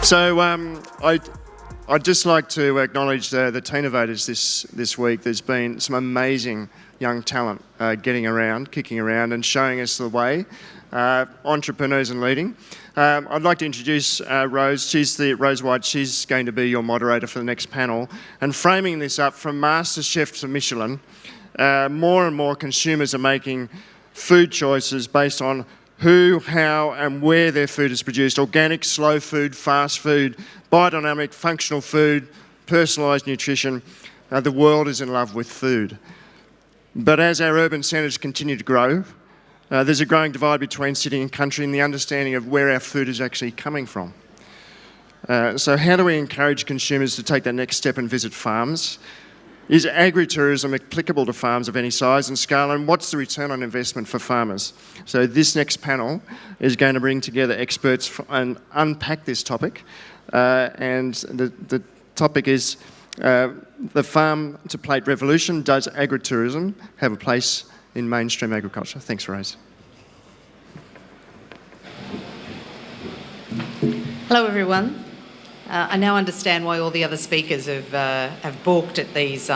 So I'd just like to acknowledge the Teenovators this week. There's been some amazing young talent getting around, kicking around and showing us the way, entrepreneurs and leading. I'd like to introduce Rose. Rose White. She's going to be your moderator for the next panel. And framing this up from Master Chef to Michelin, more and more consumers are making food choices based on who, how and where their food is produced. Organic, slow food, fast food, biodynamic, functional food, personalised nutrition. The world is in love with food. But as our urban centres continue to grow, there's a growing divide between city and country in the understanding of where our food is actually coming from. So how do we encourage consumers to take that next step and visit farms? Is agritourism applicable to farms of any size and scale, and what's the return on investment for farmers? So this next panel is going to bring together experts and unpack this topic. And the topic is the farm to plate revolution. Does agritourism have a place in mainstream agriculture? Thanks, Rose. Hello, everyone. I now understand why all the other speakers have balked at these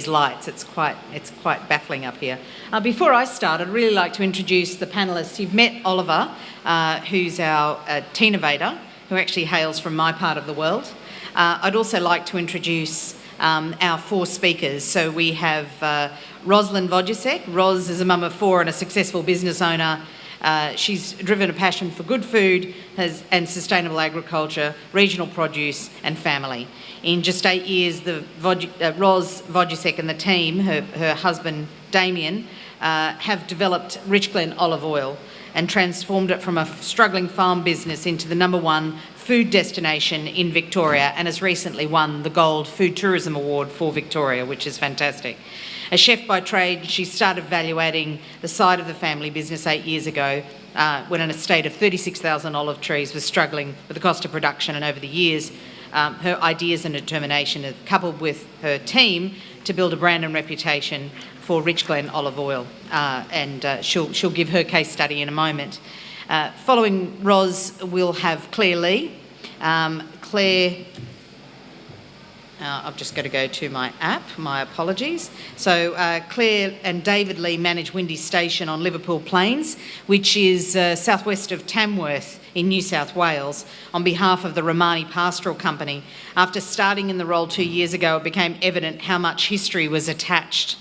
lights. It's quite baffling up here. Before I start, I'd really like to introduce the panellists. You've met Oliver, who's our Teenovator, who actually hails from my part of the world. I'd also like to introduce our four speakers. So we have Rosalind Vodusek. Ros is a mum of four and a successful business owner. She's driven a passion for good food and sustainable agriculture, regional produce and family. In just 8 years, Ros Vodusek and the team, her husband Damien, have developed Rich Glen olive oil and transformed it from a struggling farm business into the #1 food destination in Victoria, and has recently won the Gold Food Tourism Award for Victoria, which is fantastic. A chef by trade, she started evaluating the side of the family business 8 years ago when an estate of 36,000 olive trees was struggling with the cost of production, and over the years her ideas and determination have coupled with her team to build a brand and reputation for Rich Glen olive oil, and she'll give her case study in a moment. Following Ros, we'll have Clare Lee. Clare... I've just got to go to my app, my apologies. So Clare and David Lee manage Windy Station on Liverpool Plains, which is southwest of Tamworth in New South Wales, on behalf of the Romani Pastoral Company. After starting in the role 2 years ago, it became evident how much history was attached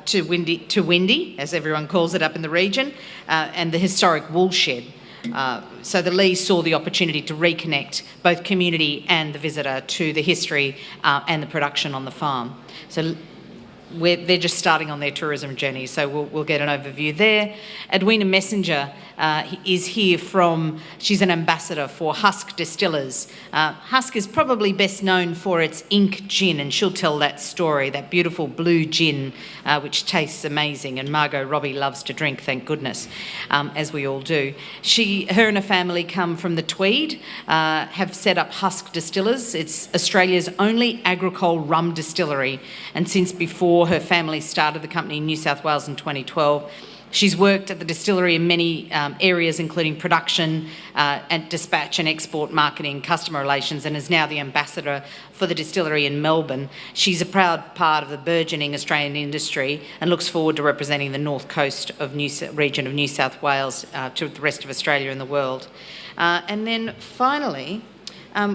to Windy, as everyone calls it up in the region, and the historic woolshed. So the Lees saw the opportunity to reconnect both community and the visitor to the history and the production on the farm. So they're just starting on their tourism journey, so we'll get an overview there. Edwina Messenger is here she's an ambassador for Husk Distillers. Husk is probably best known for its ink gin, and she'll tell that story, that beautiful blue gin, which tastes amazing, and Margot Robbie loves to drink, thank goodness, as we all do. Her and her family come from the Tweed, have set up Husk Distillers. It's Australia's only agricole rum distillery, and since before her family started the company in New South Wales in 2012, she's worked at the distillery in many areas, including production and dispatch and export marketing, customer relations, and is now the ambassador for the distillery in Melbourne. She's a proud part of the burgeoning Australian industry and looks forward to representing the north coast of region of New South Wales to the rest of Australia and the world. And then finally,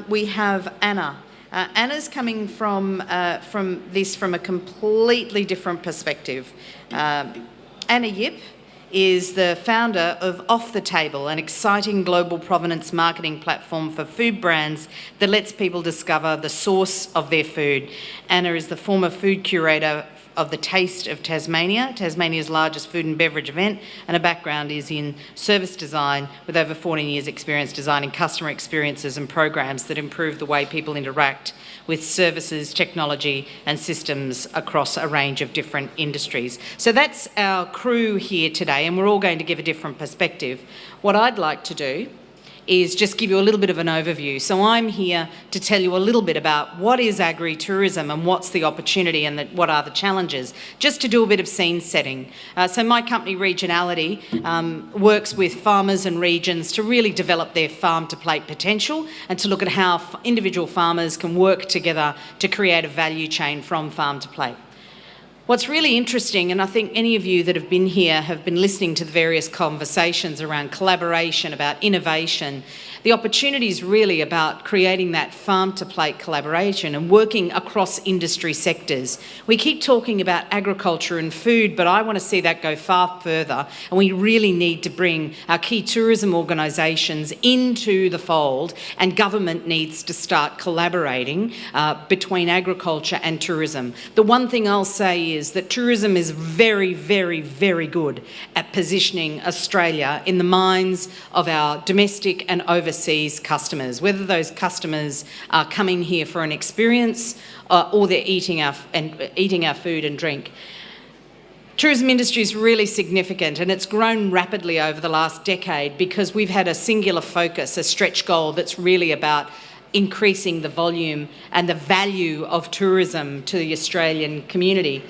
we have Anna. Anna's coming from a completely different perspective. Anna Yip is the founder of Off the Table, an exciting global provenance marketing platform for food brands that lets people discover the source of their food. Anna is the former food curator of the Taste of Tasmania, Tasmania's largest food and beverage event, and her background is in service design with over 14 years experience designing customer experiences and programs that improve the way people interact with services, technology and systems across a range of different industries. So that's our crew here today, and we're all going to give a different perspective. What I'd like to do is just give you a little bit of an overview. So I'm here to tell you a little bit about what is agritourism and what's the opportunity and what are the challenges, just to do a bit of scene setting. So my company, Regionality, works with farmers and regions to really develop their farm-to-plate potential and to look at how individual farmers can work together to create a value chain from farm to plate. What's really interesting, and I think any of you that have been here have been listening to the various conversations around collaboration, about innovation. The opportunity is really about creating that farm-to-plate collaboration and working across industry sectors. We keep talking about agriculture and food, but I want to see that go far further, and we really need to bring our key tourism organisations into the fold, and government needs to start collaborating between agriculture and tourism. The one thing I'll say is that tourism is very, very, very good at positioning Australia in the minds of our domestic and overseas customers, whether those customers are coming here for an experience or they're eating our food and drink. Tourism industry is really significant, and it's grown rapidly over the last decade because we've had a singular focus, a stretch goal that's really about increasing the volume and the value of tourism to the Australian community.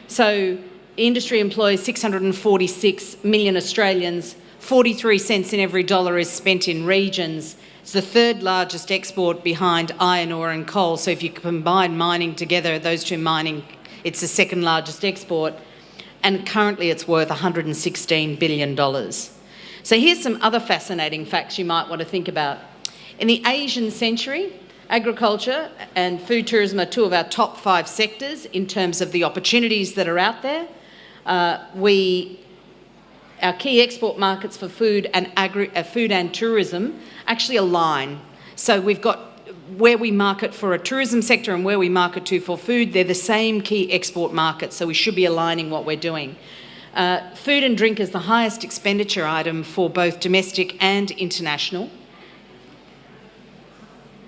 So industry employs 646 million Australians, 43 cents in every dollar is spent in regions. It's the third largest export behind iron ore and coal. So if you combine mining together, those two mining, it's the second largest export. And currently it's worth $116 billion. So here's some other fascinating facts you might want to think about. In the Asian century, agriculture and food tourism are two of our top 5 sectors in terms of the opportunities that are out there. Our key export markets for food and tourism actually align. So we've got where we market for a tourism sector and where we market to for food, they're the same key export markets, so we should be aligning what we're doing. Food and drink is the highest expenditure item for both domestic and international.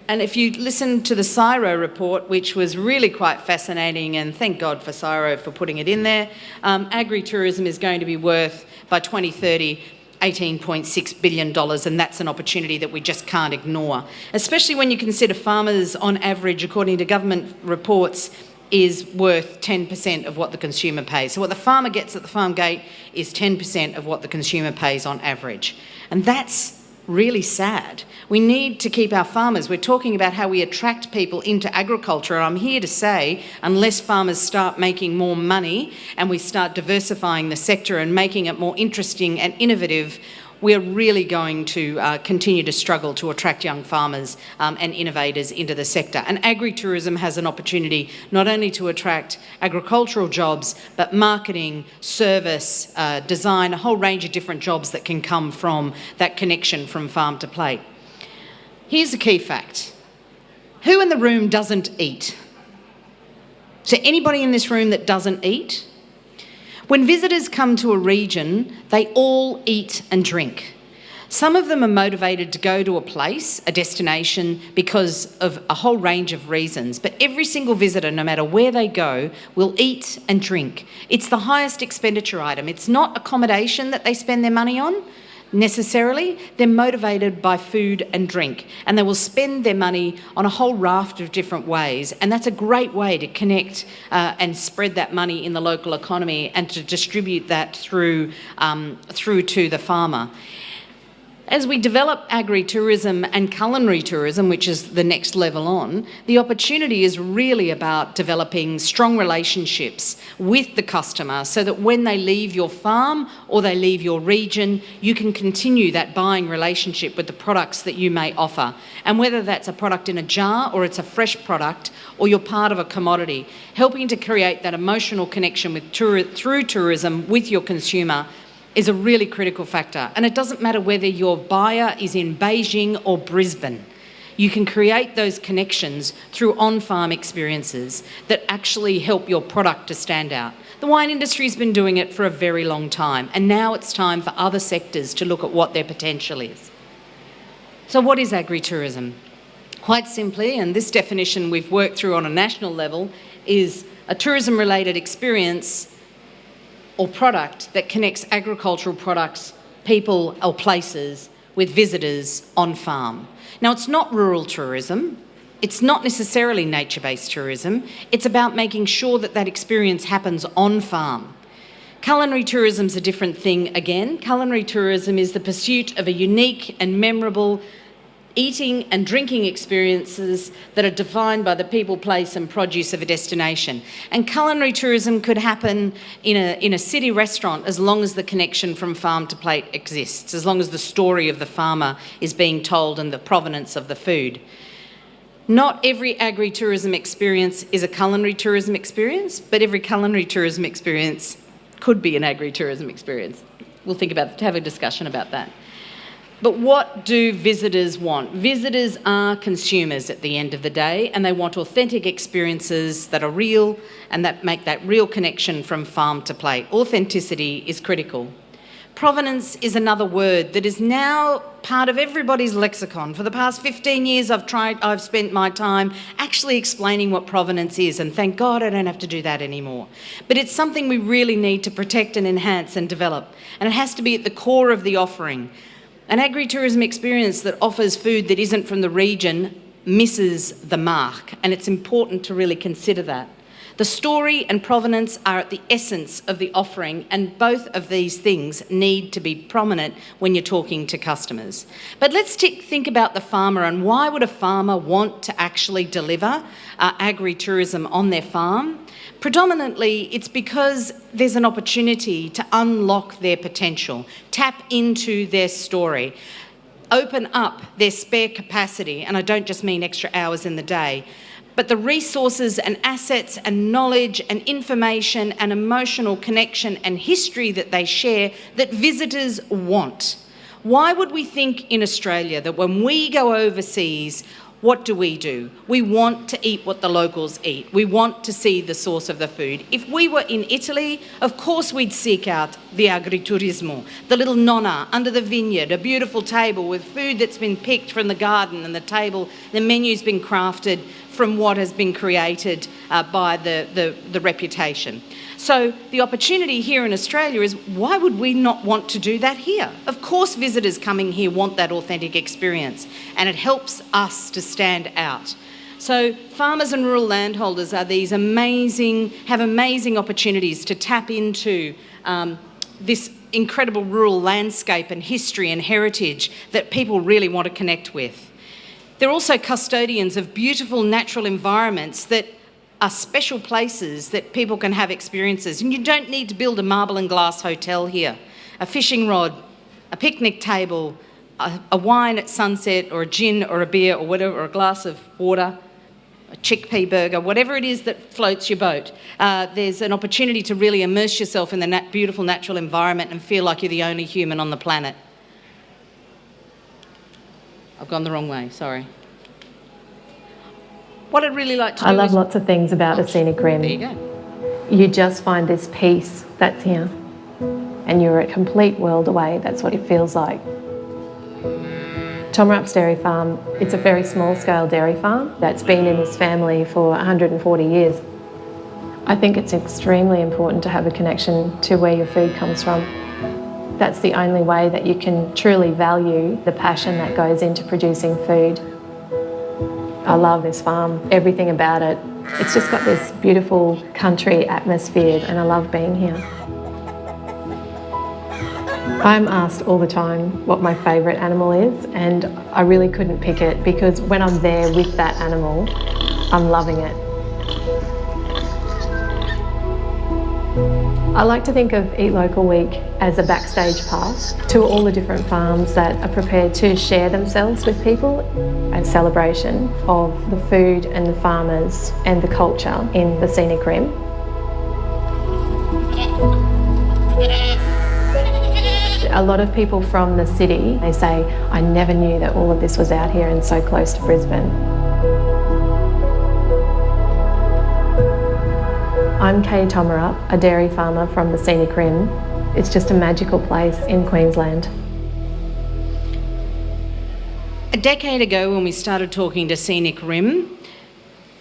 And if you listen to the CSIRO report, which was really quite fascinating, and thank God for CSIRO for putting it in there, agritourism is going to be worth, by 2030, $18.6 billion, and that's an opportunity that we just can't ignore, especially when you consider farmers, on average, according to government reports, is worth 10% of what the consumer pays. So what the farmer gets at the farm gate is 10% of what the consumer pays on average. And that's really sad. We need to keep our farmers. We're talking about how we attract people into agriculture. And I'm here to say, unless farmers start making more money and we start diversifying the sector and making it more interesting and innovative, we're really going to continue to struggle to attract young farmers and innovators into the sector. And agritourism has an opportunity not only to attract agricultural jobs, but marketing, service, design, a whole range of different jobs that can come from that connection from farm to plate. Here's the key fact. Who in the room doesn't eat? Is there anybody in this room that doesn't eat? When visitors come to a region, they all eat and drink. Some of them are motivated to go to a place, a destination, because of a whole range of reasons. But every single visitor, no matter where they go, will eat and drink. It's the highest expenditure item. It's not accommodation that they spend their money on necessarily. They're motivated by food and drink, and they will spend their money on a whole raft of different ways, and that's a great way to connect and spread that money in the local economy and to distribute that through to the farmer. As we develop agritourism and culinary tourism, which is the next level on, the opportunity is really about developing strong relationships with the customer so that when they leave your farm or they leave your region, you can continue that buying relationship with the products that you may offer. And whether that's a product in a jar or it's a fresh product or you're part of a commodity, helping to create that emotional connection with through tourism with your consumer is a really critical factor. And it doesn't matter whether your buyer is in Beijing or Brisbane. You can create those connections through on-farm experiences that actually help your product to stand out. The wine industry has been doing it for a very long time, and now it's time for other sectors to look at what their potential is. So what is agritourism? Quite simply, and this definition we've worked through on a national level, is a tourism-related experience or product that connects agricultural products, people or places with visitors on farm. Now, it's not rural tourism. It's not necessarily nature-based tourism. It's about making sure that that experience happens on farm. Culinary tourism is a different thing again. Culinary tourism is the pursuit of a unique and memorable eating and drinking experiences that are defined by the people, place and produce of a destination. And culinary tourism could happen in a city restaurant as long as the connection from farm to plate exists, as long as the story of the farmer is being told and the provenance of the food. Not every agritourism experience is a culinary tourism experience, but every culinary tourism experience could be an agritourism experience. We'll have a discussion about that. But what do visitors want? Visitors are consumers at the end of the day, and they want authentic experiences that are real and that make that real connection from farm to plate. Authenticity is critical. Provenance is another word that is now part of everybody's lexicon. For the past 15 years, I've spent my time actually explaining what provenance is, and thank God I don't have to do that anymore. But it's something we really need to protect and enhance and develop, and it has to be at the core of the offering. An agritourism experience that offers food that isn't from the region misses the mark, and it's important to really consider that. The story and provenance are at the essence of the offering, and both of these things need to be prominent when you're talking to customers. But let's think about the farmer, and why would a farmer want to actually deliver agritourism on their farm? Predominantly, it's because there's an opportunity to unlock their potential, tap into their story, open up their spare capacity, and I don't just mean extra hours in the day, but the resources and assets and knowledge and information and emotional connection and history that they share that visitors want. Why would we think in Australia that when we go overseas, what do? We want to eat what the locals eat. We want to see the source of the food. If we were in Italy, of course we'd seek out the agriturismo, the little nonna under the vineyard, a beautiful table with food that's been picked from the garden, and the menu's been crafted from what has been created by the reputation. So the opportunity here in Australia is, why would we not want to do that here? Of course visitors coming here want that authentic experience, and it helps us to stand out. So farmers and rural landholders have amazing opportunities to tap into this incredible rural landscape and history and heritage that people really want to connect with. They're also custodians of beautiful natural environments that are special places that people can have experiences. And you don't need to build a marble and glass hotel here. A fishing rod, a picnic table, a wine at sunset, or a gin or a beer or whatever, or a glass of water, a chickpea burger, whatever it is that floats your boat. There's an opportunity to really immerse yourself in the beautiful natural environment and feel like you're the only human on the planet. I've gone the wrong way, sorry. What I'd really like to do I love lots of things about a scenic rim. There you go. You just find this peace that's here, and you're a complete world away. That's what it feels like. Tomrup's Dairy Farm, it's a very small-scale dairy farm that's been in this family for 140 years. I think it's extremely important to have a connection to where your food comes from. That's the only way that you can truly value the passion that goes into producing food. I love this farm, everything about it. It's just got this beautiful country atmosphere, and I love being here. I'm asked all the time what my favourite animal is, and I really couldn't pick it, because when I'm there with that animal, I'm loving it. I like to think of Eat Local Week as a backstage pass to all the different farms that are prepared to share themselves with people, a celebration of the food and the farmers and the culture in the scenic rim. A lot of people from the city, they say, I never knew that all of this was out here and so close to Brisbane. I'm Kay Tomarup, a dairy farmer from the Scenic Rim. It's just a magical place in Queensland. A decade ago, when we started talking to Scenic Rim,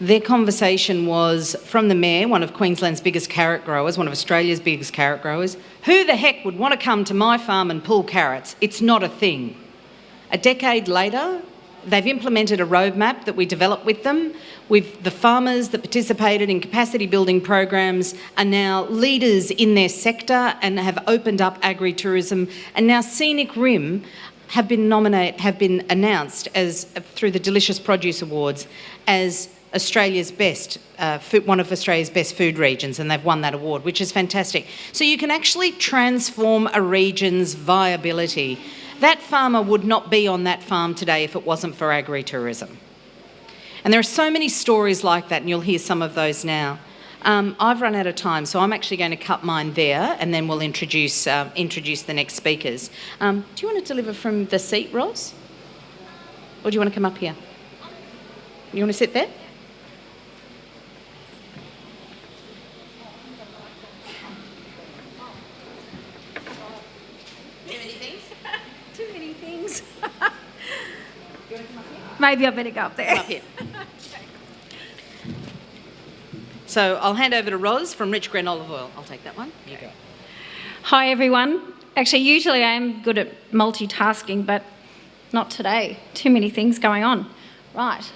their conversation was from the Mayor, one of Queensland's biggest carrot growers, one of Australia's biggest carrot growers. Who the heck would want to come to my farm and pull carrots? It's not a thing. A decade later, they've implemented a roadmap that we developed with them. The farmers that participated in capacity building programs are now leaders in their sector and have opened up agritourism. And now Scenic Rim have been announced as, through the Delicious Produce Awards, as Australia's best, one of Australia's best food regions, and they've won that award, which is fantastic. So you can actually transform a region's viability. That farmer would not be on that farm today if it wasn't for agritourism. And there are so many stories like that, and you'll hear some of those now. I've run out of time, so I'm actually going to cut mine there, and then we'll introduce the next speakers. Do you want to deliver from the seat, Ros? Or do you want to come up here? You want to sit there? Maybe I better go up there. Come up here. So I'll hand over to Ros from Rich Glen Olive Oil. I'll take that one. You go. Hi, everyone. Actually, usually I am good at multitasking, but not today. Too many things going on. Right.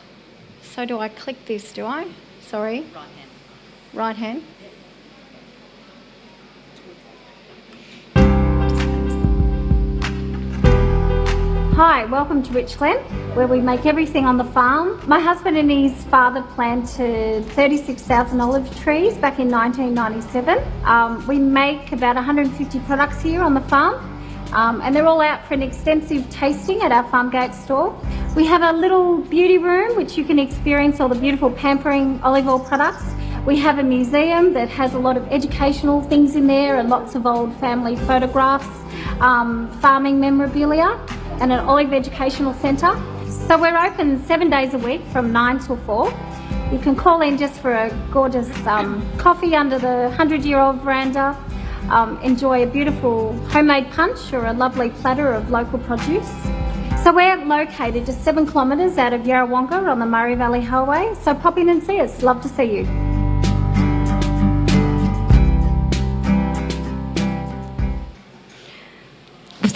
So do I click this, do I? Sorry. Right hand. Right hand. Hi, welcome to Rich Glen, where we make everything on the farm. My husband and his father planted 36,000 olive trees back in 1997. We make about 150 products here on the farm, and they're all out for an extensive tasting at our farm gate store. We have a little beauty room which you can experience all the beautiful pampering olive oil products. We have a museum that has a lot of educational things in there and lots of old family photographs, farming memorabilia, and an olive educational centre. So we're open 7 days a week from 9 till 4. You can call in just for a gorgeous coffee under the 100-year-old veranda, enjoy a beautiful homemade punch or a lovely platter of local produce. So we're located just 7 kilometres out of Yarrawonga on the Murray Valley Highway, so pop in and see us. Love to see you.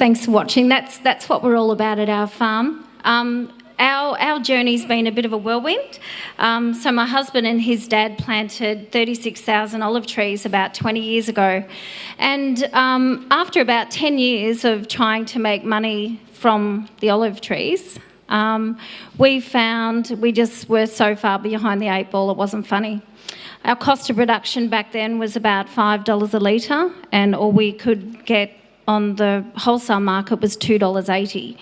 Thanks for watching. That's what we're all about at our farm. Our journey's been a bit of a whirlwind. So my husband and his dad planted 36,000 olive trees about 20 years ago. And after about 10 years of trying to make money from the olive trees, we found we just were so far behind the 8 ball, it wasn't funny. Our cost of production back then was about $5 a litre, and all we could get on the wholesale market was $2.80.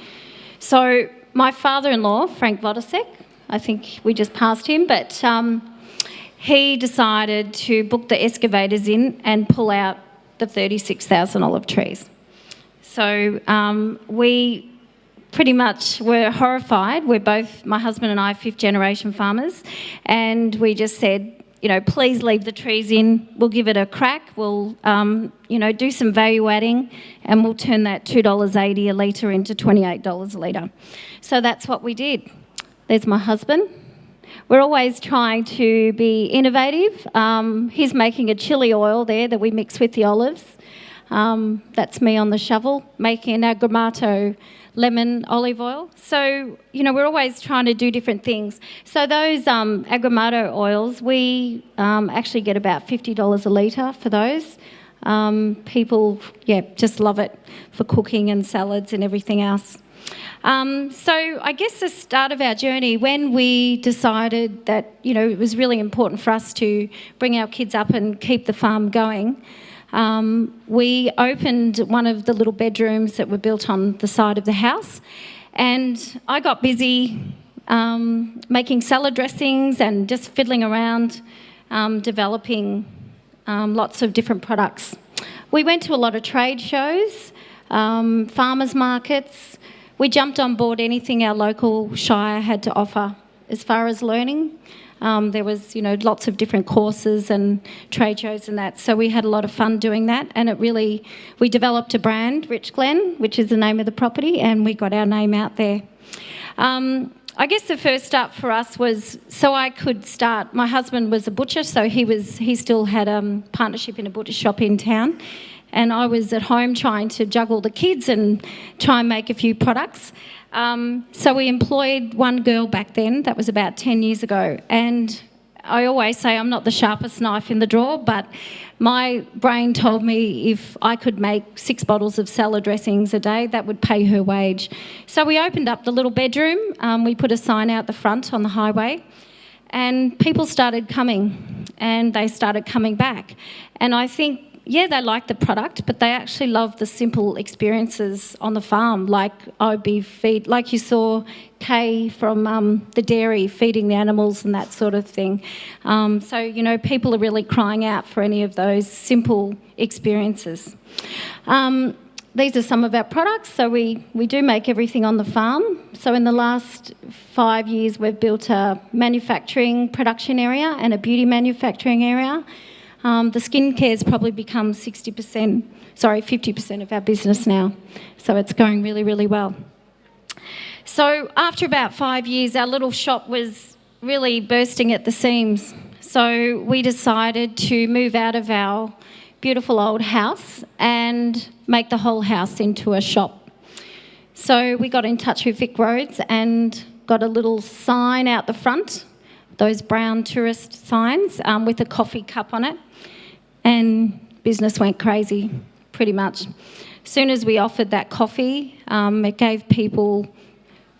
So my father-in-law, Frank Vodusek, I think we just passed him, but he decided to book the excavators in and pull out the 36,000 olive trees. So we pretty much were horrified. We're both, my husband and I, 5th generation farmers, and we just said, you know, please leave the trees in. We'll give it a crack. We'll, do some value adding, and we'll turn that $2.80 a litre into $28 a litre. So that's what we did. There's my husband. We're always trying to be innovative. He's making a chili oil there that we mix with the olives. That's me on the shovel, making an Agritourism lemon olive oil. So, we're always trying to do different things. So those Agritourism oils, we actually get about $50 a litre for those. People, just love it for cooking and salads and everything else. So I guess the start of our journey, when we decided that, it was really important for us to bring our kids up and keep the farm going, we opened one of the little bedrooms that were built on the side of the house, and I got busy making salad dressings and just fiddling around, developing lots of different products. We went to a lot of trade shows, farmers markets. We jumped on board anything our local shire had to offer as far as learning. There was, lots of different courses and trade shows and that. So we had a lot of fun doing that, and we developed a brand, Rich Glen, which is the name of the property, and we got our name out there. I guess the first start for us was so I could start. My husband was a butcher, so he still had a partnership in a butcher shop in town, and I was at home trying to juggle the kids and try and make a few products. So we employed one girl back then. That was about 10 years ago. And I always say I'm not the sharpest knife in the drawer, but my brain told me if I could make 6 bottles of salad dressings a day, that would pay her wage. So we opened up the little bedroom. We put a sign out the front on the highway, and people started coming, and they started coming back. And I think, yeah, they liked the product, but they actually loved the simple experiences on the farm. Like like you saw Kay from the dairy feeding the animals and that sort of thing. So, you know, people are really crying out for any of those simple experiences. These are some of our products. So we do make everything on the farm. So in the last 5 years, we've built a manufacturing production area and a beauty manufacturing area. The skincare's probably become 50% of our business now. So it's going really, really well. So after about 5 years, our little shop was really bursting at the seams. So we decided to move out of our beautiful old house and make the whole house into a shop. So we got in touch with Vic Roads and got a little sign out the front, those brown tourist signs with a coffee cup on it, and business went crazy, pretty much. As soon as we offered that coffee, it gave people,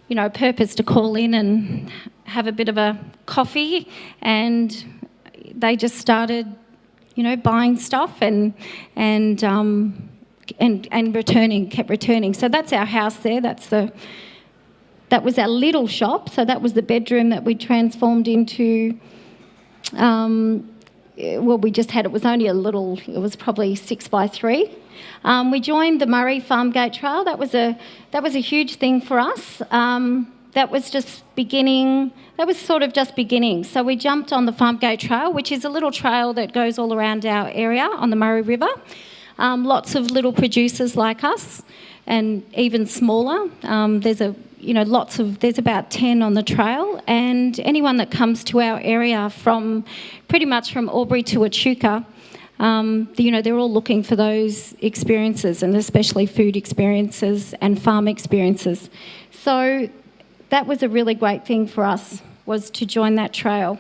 you know, purpose to call in and have a bit of a coffee, and they just started, you know, buying stuff and returning, kept returning. So that's our house there. That was our little shop. So that was the bedroom that we transformed into. We just had, it was only a little, it was probably 6 by 3. We joined the Murray Farmgate Trail. That was a huge thing for us. That was just beginning. That was sort of just beginning. So we jumped on the Farmgate Trail, which is a little trail that goes all around our area on the Murray River. Lots of little producers like us, and even smaller. There's about 10 on the trail, and anyone that comes to our area pretty much from Albury to Echuca, you know, they're all looking for those experiences, and especially food experiences and farm experiences. So that was a really great thing for us, was to join that trail.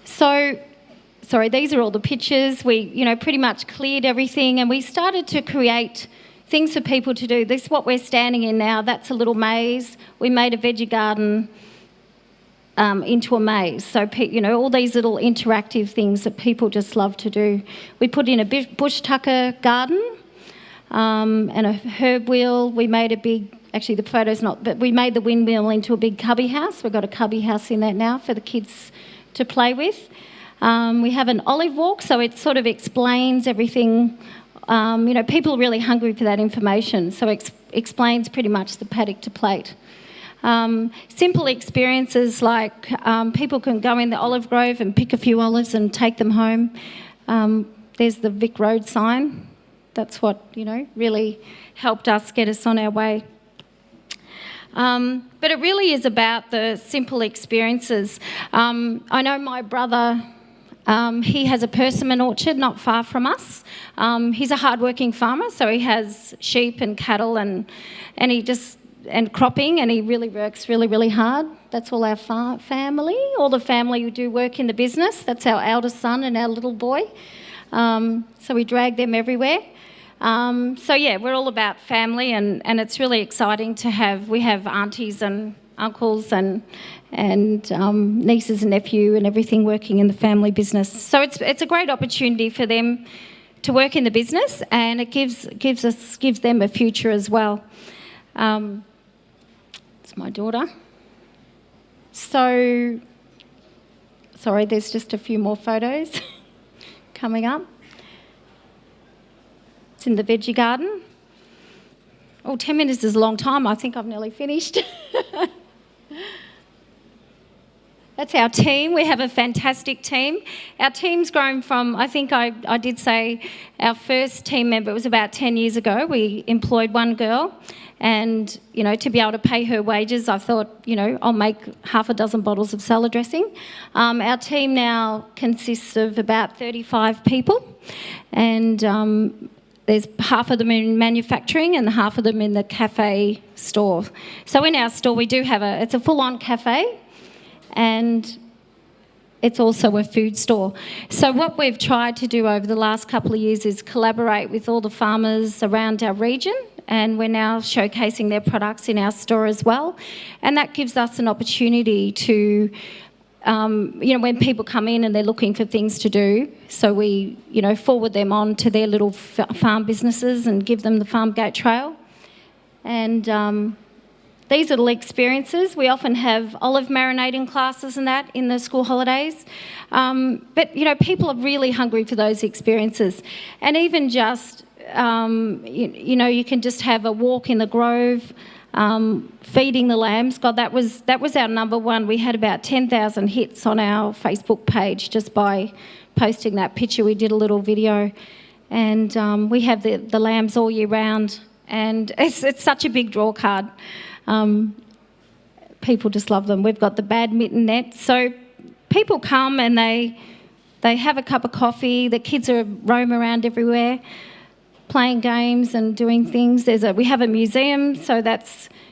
So, these are all the pictures. We, you know, pretty much cleared everything, and we started to create things for people to do. This is what we're standing in now. That's a little maze. We made a veggie garden into a maze. So, you know, all these little interactive things that people just love to do. We put in a bush tucker garden and a herb wheel. We made a big, actually the photo's not, but we made the windmill into a big cubby house. We've got a cubby house in that now for the kids to play with. We have an olive walk, so it sort of explains everything. You know, people are really hungry for that information, so it explains pretty much the paddock to plate. Simple experiences like people can go in the olive grove and pick a few olives and take them home. There's the Vic Road sign. That's what, you know, really helped us get us on our way. But it really is about the simple experiences. I know my brother, he has a persimmon orchard not far from us. He's a hard-working farmer, so he has sheep and cattle and cropping, and he really works really, really hard. That's all our family. All the family who do work in the business. That's our eldest son and our little boy. So we drag them everywhere. So yeah, we're all about family, and it's really exciting to we have aunties and uncles and nieces and nephew and everything working in the family business. So it's a great opportunity for them to work in the business, and it gives them a future as well. It's my daughter. So, sorry, there's just a few more photos coming up. It's in the veggie garden. Oh, 10 minutes is a long time. I think I've nearly finished. That's our team. We have a fantastic team. Our team's grown from, I think I did say, our first team member was about 10 years ago. We employed one girl, and, you know, to be able to pay her wages, I thought, you know, I'll make half a dozen bottles of salad dressing. Our team now consists of about 35 people, and there's half of them in manufacturing and half of them in the cafe store. So in our store we do have it's a full-on cafe, and it's also a food store. So what we've tried to do over the last couple of years is collaborate with all the farmers around our region, and we're now showcasing their products in our store as well. And that gives us an opportunity to, you know, when people come in and they're looking for things to do, so we, you know, forward them on to their little farm businesses and give them the farm gate trail. And these little experiences, we often have olive marinating classes and that in the school holidays. But, you know, people are really hungry for those experiences. And even just, you know, you can just have a walk in the grove, feeding the lambs. God, that was our number one. We had about 10,000 hits on our Facebook page just by posting that picture. We did a little video, and we have the lambs all year round, and it's such a big draw card. People just love them. We've got the badminton net, so people come and they have a cup of coffee. The kids roam around everywhere, playing games and doing things. We have a museum, so that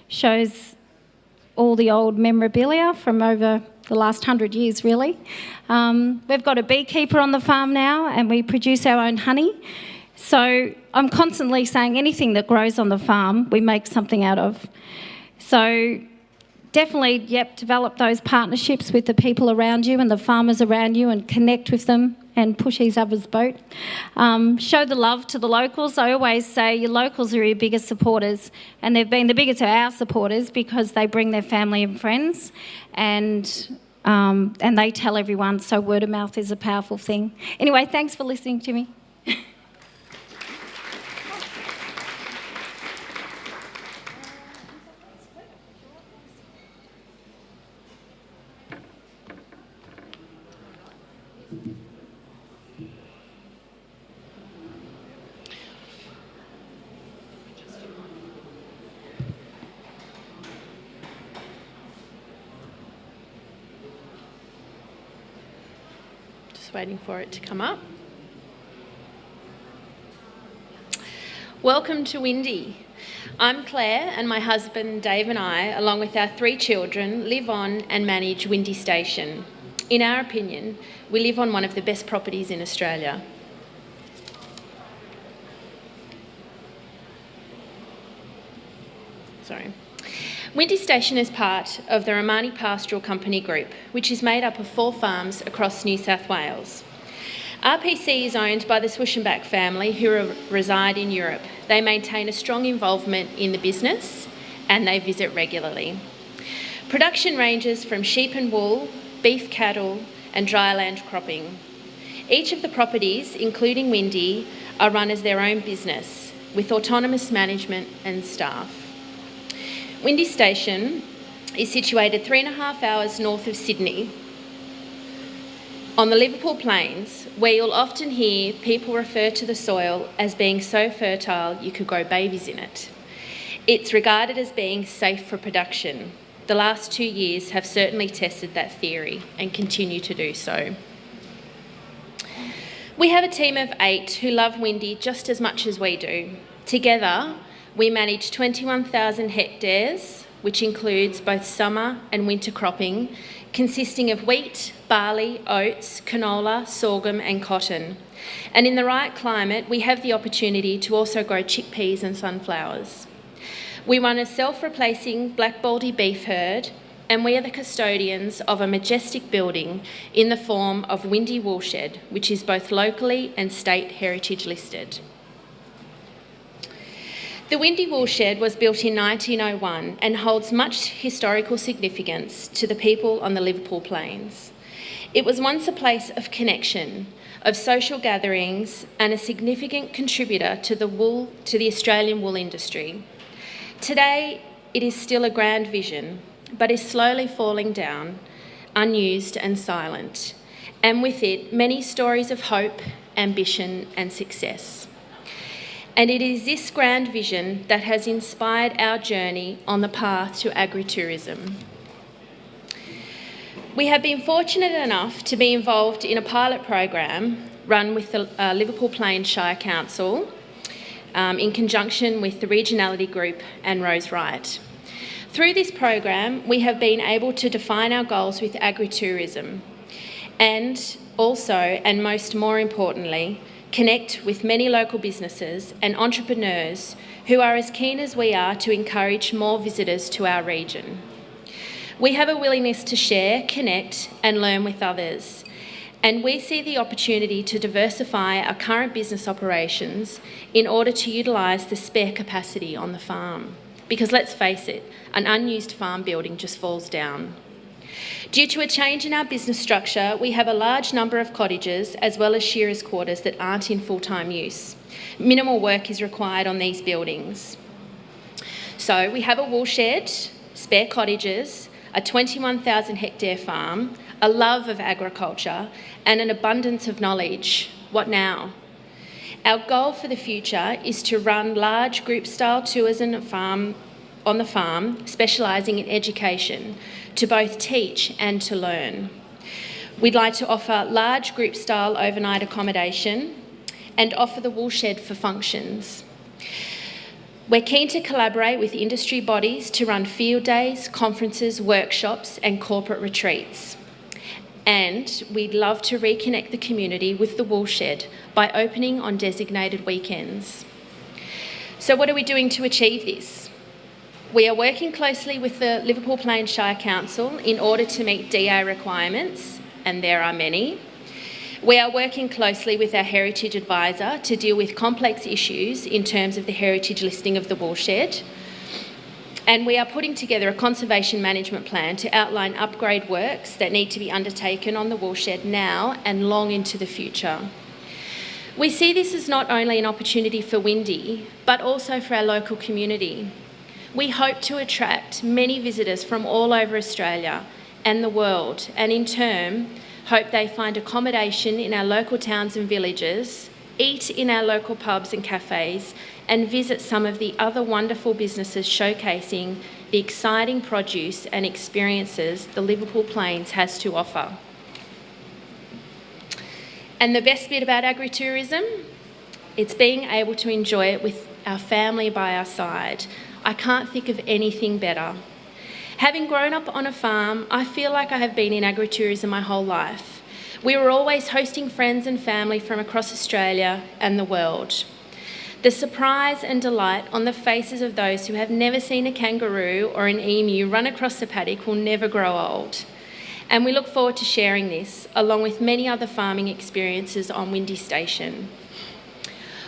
shows all the old memorabilia from over the last 100 years, really. We've got a beekeeper on the farm now, and we produce our own honey. So I'm constantly saying anything that grows on the farm, we make something out of. So definitely, develop those partnerships with the people around you and the farmers around you, and connect with them and push each other's boat. Show the love to the locals. I always say your locals are your biggest supporters, and they've been the biggest of our supporters because they bring their family and friends, and they tell everyone, so word of mouth is a powerful thing. Anyway, thanks for listening to me. Waiting for it to come up. Welcome to Windy. I'm Clare, and my husband Dave and I, along with our 3 children, live on and manage Windy Station. In our opinion, we live on one of the best properties in Australia. Windy Station is part of the Romani Pastoral Company Group, which is made up of 4 farms across New South Wales. RPC is owned by the Swishenbach family, who reside in Europe. They maintain a strong involvement in the business, and they visit regularly. Production ranges from sheep and wool, beef cattle, and dryland cropping. Each of the properties, including Windy, are run as their own business, with autonomous management and staff. Windy Station is situated 3.5 hours north of Sydney, on the Liverpool Plains, where you'll often hear people refer to the soil as being so fertile you could grow babies in it. It's regarded as being safe for production. The last 2 years have certainly tested that theory and continue to do so. We have a team of 8 who love Windy just as much as we do. Together, we manage 21,000 hectares, which includes both summer and winter cropping, consisting of wheat, barley, oats, canola, sorghum and cotton. And in the right climate, we have the opportunity to also grow chickpeas and sunflowers. We run a self-replacing black baldy beef herd, and we are the custodians of a majestic building in the form of Windy Woolshed, which is both locally and state heritage listed. The Windy Woolshed was built in 1901 and holds much historical significance to the people on the Liverpool Plains. It was once a place of connection, of social gatherings, and a significant contributor to the Australian wool industry. Today, it is still a grand vision, but is slowly falling down unused and silent, and with it, many stories of hope, ambition and success. And it is this grand vision that has inspired our journey on the path to agritourism. We have been fortunate enough to be involved in a pilot program run with the Liverpool Plains Shire Council in conjunction with the Regionality Group and Wright. Through this program, we have been able to define our goals with agritourism and also, and more importantly, connect with many local businesses and entrepreneurs who are as keen as we are to encourage more visitors to our region. We have a willingness to share, connect and learn with others, and we see the opportunity to diversify our current business operations in order to utilise the spare capacity on the farm. Because let's face it, an unused farm building just falls down. Due to a change in our business structure, we have a large number of cottages as well as shearers' quarters that aren't in full-time use. Minimal work is required on these buildings. So we have a wool shed, spare cottages, a 21,000 hectare farm, a love of agriculture and an abundance of knowledge. What now? Our goal for the future is to run large group-style tours on the farm, specialising in education, to both teach and to learn. We'd like to offer large group-style overnight accommodation and offer the wool shed for functions. We're keen to collaborate with industry bodies to run field days, conferences, workshops and corporate retreats. And we'd love to reconnect the community with the wool shed by opening on designated weekends. So what are we doing to achieve this? We are working closely with the Liverpool Plains Shire Council in order to meet DA requirements, and there are many. We are working closely with our Heritage Advisor to deal with complex issues in terms of the heritage listing of the wool shed. And we are putting together a conservation management plan to outline upgrade works that need to be undertaken on the wool shed now and long into the future. We see this as not only an opportunity for Windy, but also for our local community. We hope to attract many visitors from all over Australia and the world, and in turn, hope they find accommodation in our local towns and villages, eat in our local pubs and cafes, and visit some of the other wonderful businesses showcasing the exciting produce and experiences the Liverpool Plains has to offer. And the best bit about agritourism? It's being able to enjoy it with our family by our side. I can't think of anything better. Having grown up on a farm, I feel like I have been in agritourism my whole life. We were always hosting friends and family from across Australia and the world. The surprise and delight on the faces of those who have never seen a kangaroo or an emu run across the paddock will never grow old. And we look forward to sharing this, along with many other farming experiences on Windy Station.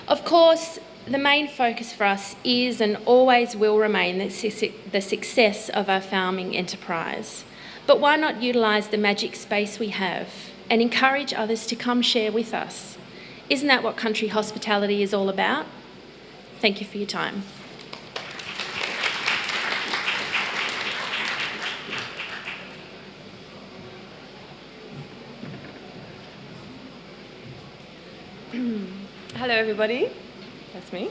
Of course, the main focus for us is and always will remain the success of our farming enterprise. But why not utilise the magic space we have and encourage others to come share with us? Isn't that what country hospitality is all about? Thank you for your time. Hello everybody, that's me.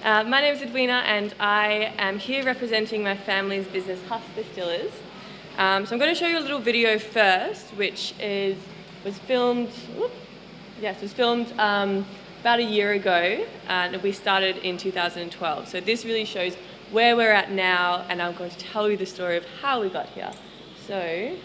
My name is Edwina and I am here representing my family's business, Husk Distillers. So I'm going to show you a little video first, which was filmed about a year ago, and we started in 2012. So this really shows where we're at now, and I'm going to tell you the story of how we got here. So.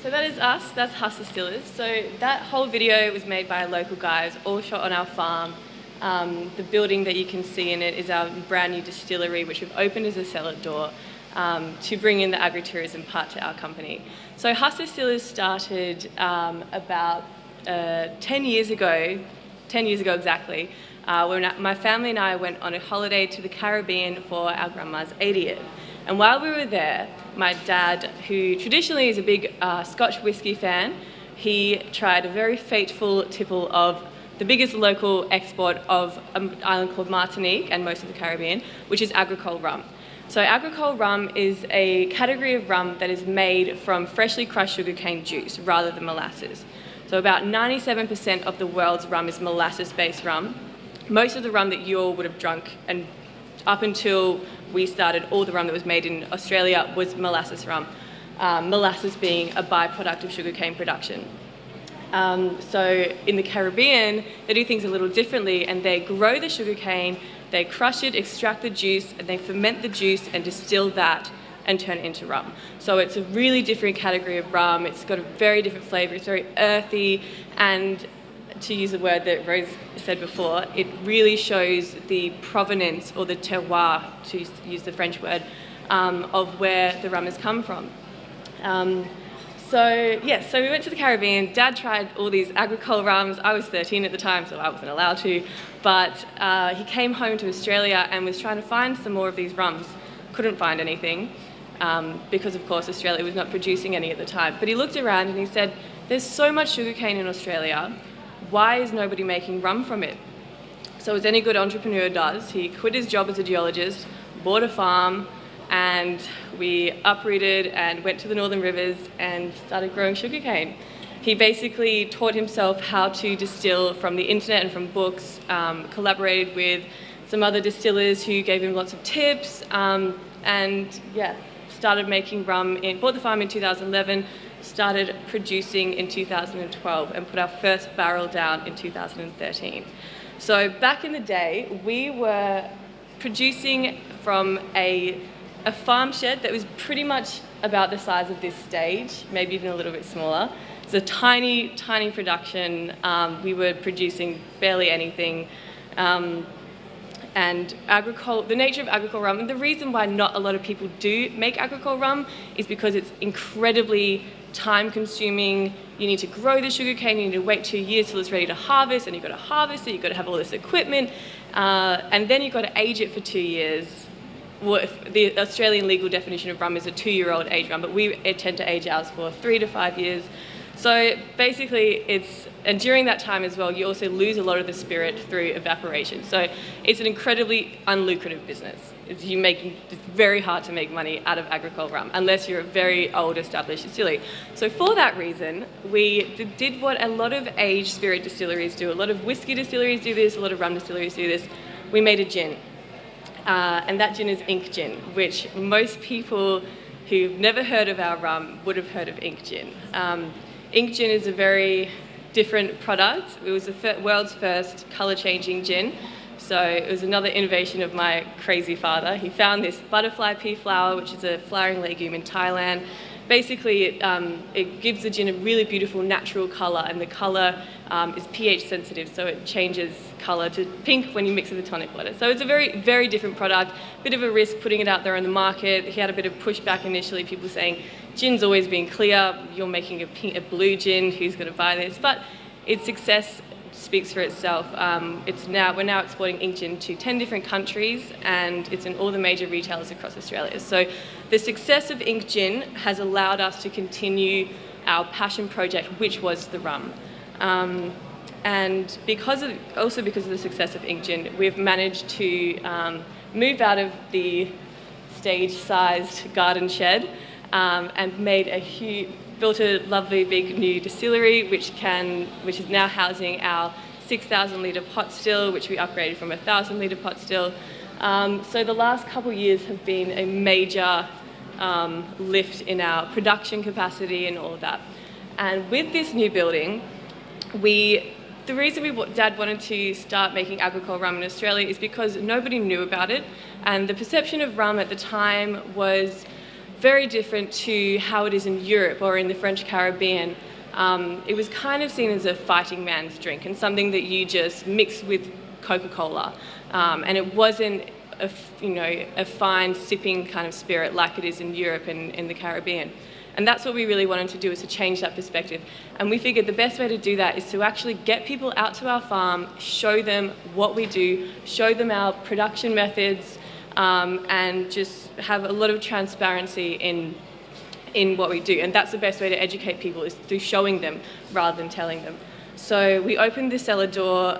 So that is us, that's Husk Distillers. So that whole video was made by local guys, all shot on our farm. The building that you can see in it is our brand new distillery, which we've opened as a cellar door to bring in the agritourism part to our company. So Husk Distillers started about 10 years ago exactly, when my family and I went on a holiday to the Caribbean for our grandma's 80th. And while we were there, my dad, who traditionally is a big Scotch whisky fan, he tried a very fateful tipple of the biggest local export of an island called Martinique and most of the Caribbean, which is agricole rum. So agricole rum is a category of rum that is made from freshly crushed sugarcane juice rather than molasses. So about 97% of the world's rum is molasses-based rum. Most of the rum that you all would have drunk, and up until we started, all the rum that was made in Australia was molasses rum, molasses being a byproduct of sugarcane production. So in the Caribbean, they do things a little differently, and they grow the sugarcane, they crush it, extract the juice, and they ferment the juice and distill that and turn it into rum. So it's a really different category of rum. It's got a very different flavour. It's very earthy, and to use a word that Rose said before, it really shows the provenance, or the terroir, to use the French word, of where the rum has come from. So we went to the Caribbean. Dad tried all these agricole rums. I was 13 at the time, so I wasn't allowed to. But he came home to Australia and was trying to find some more of these rums. Couldn't find anything because, of course, Australia was not producing any at the time. But he looked around and he said, there's so much sugarcane in Australia. Why is nobody making rum from it? So as any good entrepreneur does, he quit his job as a geologist, bought a farm, and we uprooted and went to the Northern Rivers and started growing sugarcane. He basically taught himself how to distill from the internet and from books, collaborated with some other distillers who gave him lots of tips, started making rum, bought the farm in 2011, started producing in 2012 and put our first barrel down in 2013. So back in the day, we were producing from a farm shed that was pretty much about the size of this stage, maybe even a little bit smaller. It's a tiny, tiny production. We were producing barely anything. And the nature of agricole rum, and the reason why not a lot of people do make agricole rum is because it's incredibly time-consuming. You need to grow the sugarcane, you need to wait 2 years till it's ready to harvest, and you've got to harvest it, you've got to have all this equipment, and then you've got to age it for 2 years. Well, the Australian legal definition of rum is a 2-year-old age rum, but we tend to age ours for 3 to 5 years. So basically and during that time as well, you also lose a lot of the spirit through evaporation. So it's an incredibly unlucrative business. It's very hard to make money out of agricole rum, unless you're a very old established distillery. So for that reason, we did what a lot of aged spirit distilleries do. A lot of whiskey distilleries do this, a lot of rum distilleries do this. We made a gin. And that gin is ink gin, which most people who've never heard of our rum would have heard of ink gin. Ink gin is a very different product. It was the world's first colour-changing gin. So it was another innovation of my crazy father. He found this butterfly pea flower, which is a flowering legume in Thailand. Basically, it gives the gin a really beautiful natural colour, and the colour is pH sensitive, so it changes colour to pink when you mix it with tonic water. So it's a very, very different product, bit of a risk putting it out there on the market. He had a bit of pushback initially, people saying, gin's always been clear, you're making a blue gin, who's going to buy this? But its success speaks for itself. We're now exporting ink gin to 10 different countries, and it's in all the major retailers across Australia. So the success of ink gin has allowed us to continue our passion project, which was the rum. And because of the success of ink gin, we've managed to move out of the stage-sized garden shed and built a lovely big new distillery, which is now housing our 6,000 litre pot still, which we upgraded from a 1,000 litre pot still. So the last couple of years have been a major lift in our production capacity and all of that. And with this new building, the reason Dad wanted to start making agricole rum in Australia is because nobody knew about it, and the perception of rum at the time was very different to how it is in Europe or in the French Caribbean. It was kind of seen as a fighting man's drink and something that you just mix with Coca-Cola. And it wasn't a fine sipping kind of spirit like it is in Europe and in the Caribbean. And that's what we really wanted to do, is to change that perspective. And we figured the best way to do that is to actually get people out to our farm, show them what we do, show them our production methods, and just have a lot of transparency in what we do. And that's the best way to educate people, is through showing them rather than telling them. So we opened the cellar door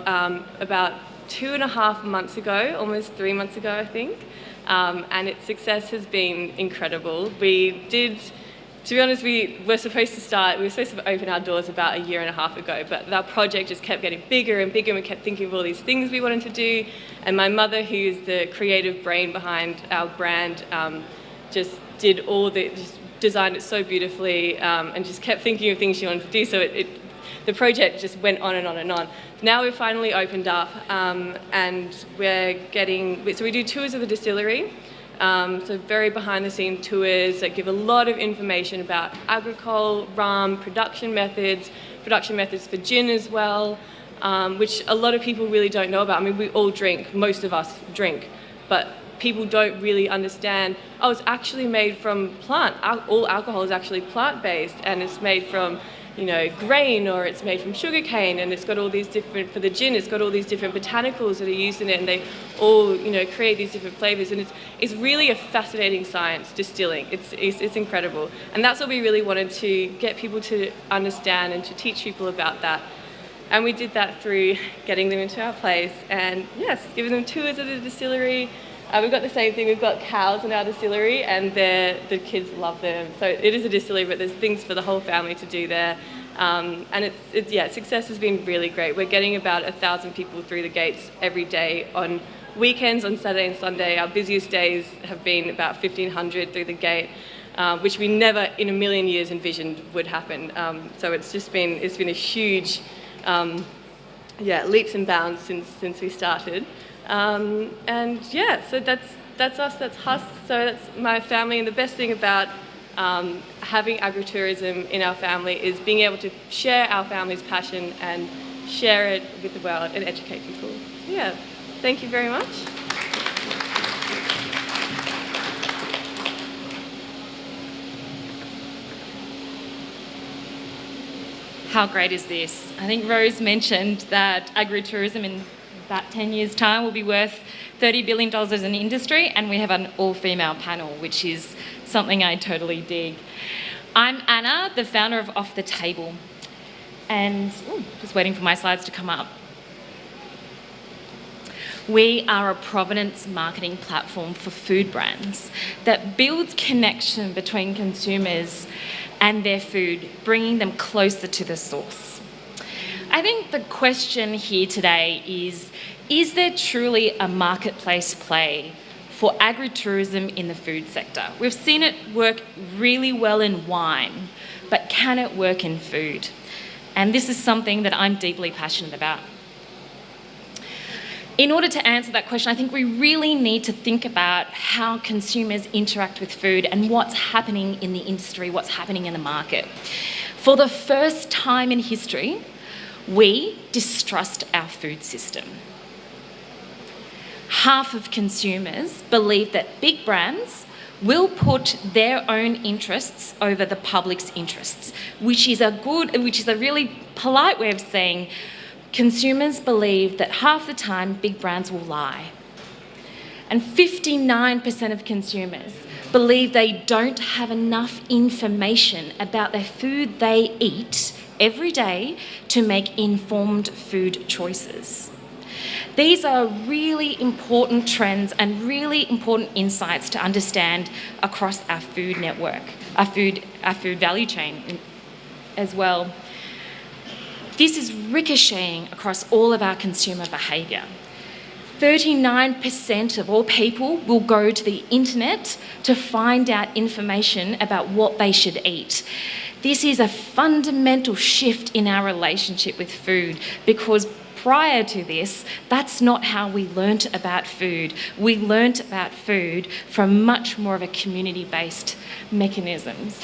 about 2.5 months ago, almost 3 months ago, I think. And its success has been incredible. To be honest, we were supposed to open our doors about 1.5 years ago, but our project just kept getting bigger and bigger, and we kept thinking of all these things we wanted to do. And my mother, who is the creative brain behind our brand, just designed it so beautifully, and just kept thinking of things she wanted to do. So the project just went on and on and on. Now we've finally opened up, and so we do tours of the distillery. So very behind the scene tours that give a lot of information about agricole, rum, production methods for gin as well, which a lot of people really don't know about. I mean, we all drink, most of us drink, but people don't really understand, it's actually made from plant. All alcohol is actually plant-based, and it's made from grain, or it's made from sugarcane, and it's got all these different, for the gin, it's got all these different botanicals that are used in it, and they all, create these different flavors, and it's really a fascinating science, distilling. It's incredible. And that's what we really wanted to get people to understand and to teach people about that. And we did that through getting them into our place and, yes, giving them tours of the distillery. We've got the same thing, we've got cows in our distillery, and the kids love them. So it is a distillery, but there's things for the whole family to do there. And success has been really great. We're getting about 1,000 people through the gates every day. On weekends, on Saturday and Sunday, our busiest days have been about 1,500 through the gate, which we never in a million years envisioned would happen. So it's been a huge, leaps and bounds since we started. So that's us, that's Husk, so that's my family. And the best thing about having agritourism in our family is being able to share our family's passion and share it with the world and educate people. Yeah, thank you very much. How great is this? I think Rose mentioned that agritourism in about 10 years' time will be worth $30 billion as an industry, and we have an all-female panel, which is something I totally dig. I'm Anna, the founder of Off the Table, and just waiting for my slides to come up. We are a Provenance marketing platform for food brands that builds connection between consumers and their food, bringing them closer to the source. I think the question here today is there truly a marketplace play for agritourism in the food sector? We've seen it work really well in wine, but can it work in food? And this is something that I'm deeply passionate about. In order to answer that question, I think we really need to think about how consumers interact with food and what's happening in the industry, what's happening in the market. For the first time in history, we distrust our food system. Half of consumers believe that big brands will put their own interests over the public's interests, which is a really polite way of saying consumers believe that half the time big brands will lie. And 59% of consumers believe they don't have enough information about the food they eat every day to make informed food choices. These are really important trends and really important insights to understand across our food network, our food value chain as well. This is ricocheting across all of our consumer behaviour. 39% of all people will go to the internet to find out information about what they should eat. This is a fundamental shift in our relationship with food because prior to this, that's not how we learnt about food. We learnt about food from much more of a community-based mechanisms.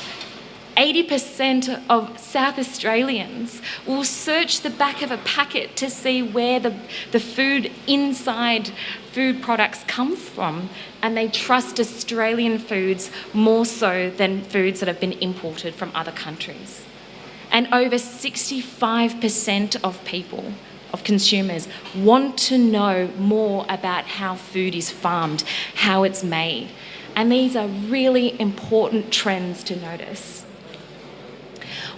80% of South Australians will search the back of a packet to see where the food inside food products come from, and they trust Australian foods more so than foods that have been imported from other countries. And over 65% of people, of consumers, want to know more about how food is farmed, how it's made. And these are really important trends to notice.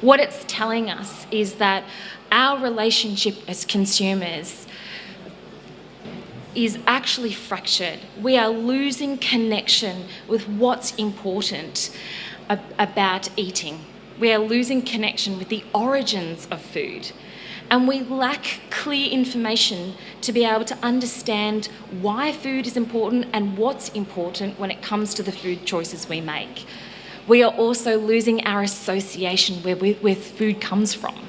What it's telling us is that our relationship as consumers is actually fractured. We are losing connection with what's important about eating. We are losing connection with the origins of food. And we lack clear information to be able to understand why food is important and what's important when it comes to the food choices we make. We are also losing our association where food comes from.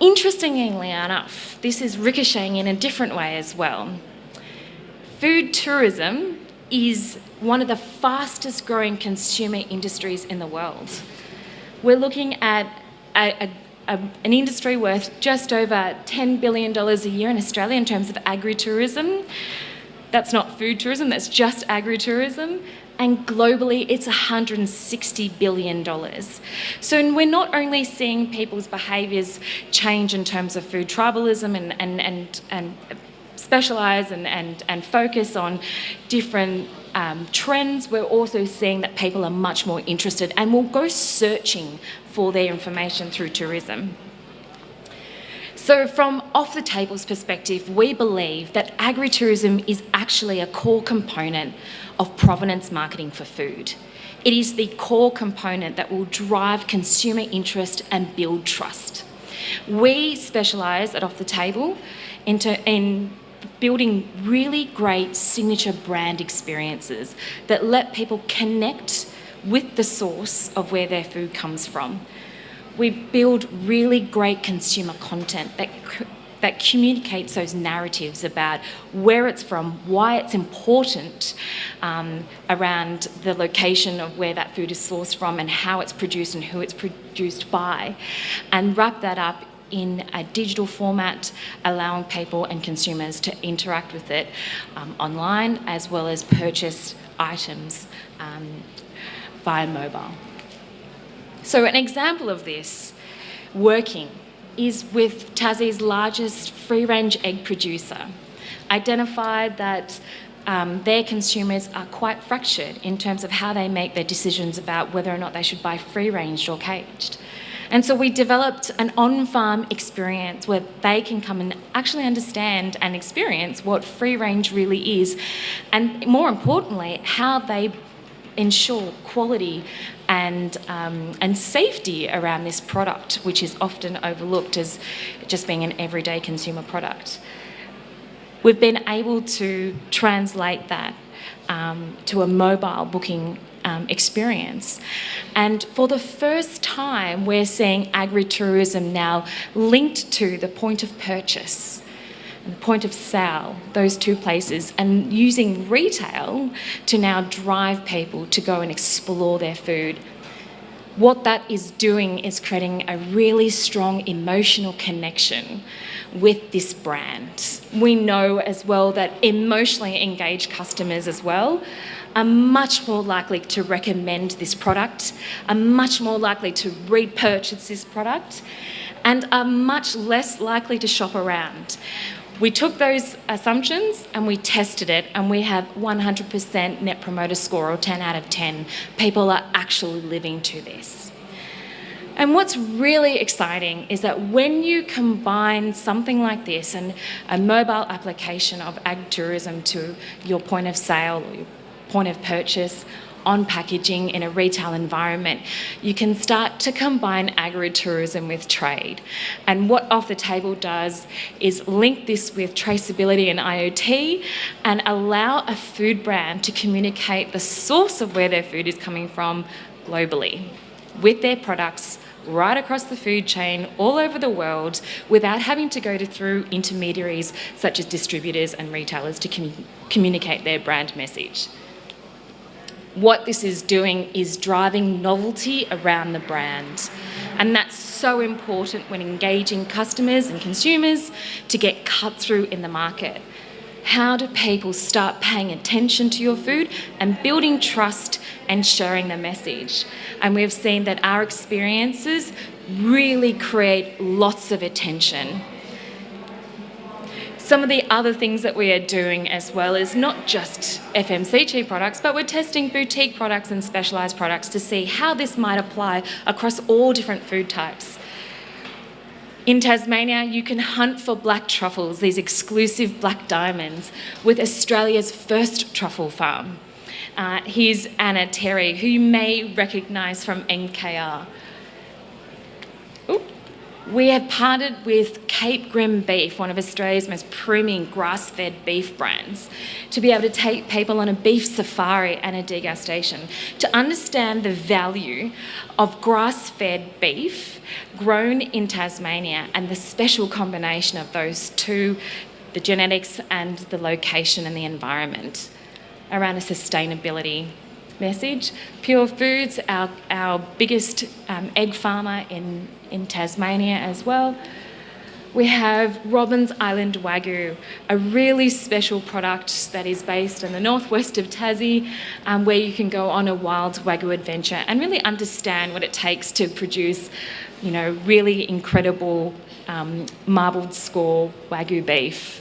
Interestingly enough, this is ricocheting in a different way as well. Food tourism is one of the fastest growing consumer industries in the world. We're looking at an industry worth just over $10 billion a year in Australia in terms of agritourism. That's not food tourism, that's just agritourism. And globally, it's $160 billion. So we're not only seeing people's behaviours change in terms of food tribalism and specialise and focus on different trends, we're also seeing that people are much more interested and will go searching for their information through tourism. So from Off the Table's perspective, we believe that agritourism is actually a core component of provenance marketing for food. It is the core component that will drive consumer interest and build trust. We specialise at Off the Table in building really great signature brand experiences that let people connect with the source of where their food comes from. We build really great consumer content that communicates those narratives about where it's from, why it's important around the location of where that food is sourced from and how it's produced and who it's produced by, and wrap that up in a digital format, allowing people and consumers to interact with it online as well as purchase items via mobile. So an example of this working is with Tassie's largest free-range egg producer. Identified that their consumers are quite fractured in terms of how they make their decisions about whether or not they should buy free-ranged or caged. And so we developed an on-farm experience where they can come and actually understand and experience what free-range really is, and more importantly, how they ensure quality and safety around this product, which is often overlooked as just being an everyday consumer product. We've been able to translate that to a mobile booking experience. And for the first time, we're seeing agritourism now linked to the point of purchase and the point of sale, those two places, and using retail to now drive people to go and explore their food. What that is doing is creating a really strong emotional connection with this brand. We know as well that emotionally engaged customers as well are much more likely to recommend this product, are much more likely to repurchase this product, and are much less likely to shop around. We took those assumptions and we tested it, and we have 100% Net Promoter Score, or 10 out of 10. People are actually living to this. And what's really exciting is that when you combine something like this and a mobile application of agritourism to your point of sale or your point of purchase on packaging in a retail environment, you can start to combine agritourism with trade. And what Off the Table does is link this with traceability and IoT and allow a food brand to communicate the source of where their food is coming from globally with their products right across the food chain all over the world without having to go through intermediaries such as distributors and retailers to communicate their brand message. What this is doing is driving novelty around the brand. And that's so important when engaging customers and consumers to get cut through in the market. How do people start paying attention to your food and building trust and sharing the message? And we've seen that our experiences really create lots of attention. Some of the other things that we are doing as well is not just FMCG products, but we're testing boutique products and specialised products to see how this might apply across all different food types. In Tasmania, you can hunt for black truffles, these exclusive black diamonds, with Australia's first truffle farm. Here's Anna Terry, who you may recognise from NKR. We have partnered with Cape Grim Beef, one of Australia's most premium grass-fed beef brands, to be able to take people on a beef safari and a degustation to understand the value of grass-fed beef grown in Tasmania and the special combination of those two, the genetics and the location and the environment, around a sustainability message. Pure Foods, our biggest egg farmer in Tasmania as well. We have Robin's Island Wagyu, a really special product that is based in the northwest of Tassie, where you can go on a wild Wagyu adventure and really understand what it takes to produce, really incredible marbled score Wagyu beef.